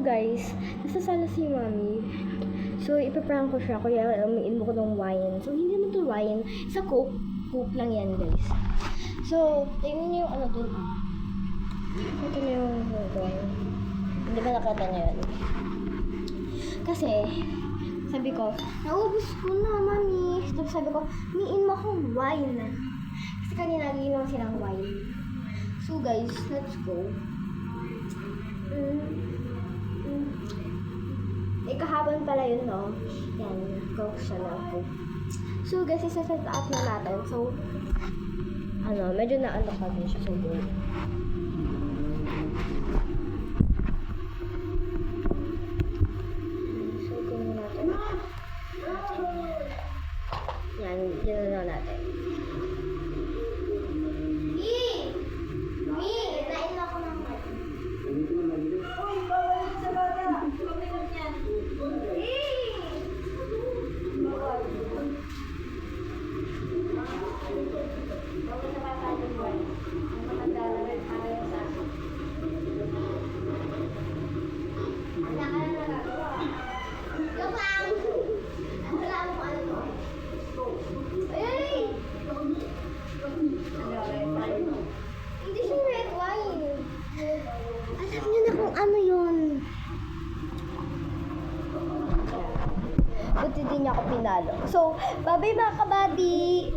guys, nasa sala si mami. So, ipaprank ko siya. Kaya, umiin mo ko ng wine. So, hindi naman to wine. Sa Coke. Coke lang yan, guys. So, tingnan niyo yung ano dun. Ito na yung doon. Hindi ba nakita niyo yun? Kasi, sabi ko, naubos ko na, mami. Tapos sabi ko, umiin mo akong wine. Kasi kanina, nagiinom silang wine. So, guys, let's go. Kahapon pala yun, no? Yan, Coke siya na po. So, guys, isa-set up na natin. So, medyo na-unlock natin siya. So, good. So, gawin natin. Yan, yun na natin. Nain ako ng hindi siya red wine. Alam niyo na kung ano yun. Buti din niya ako pinalo. So, bye-bye mga kabady!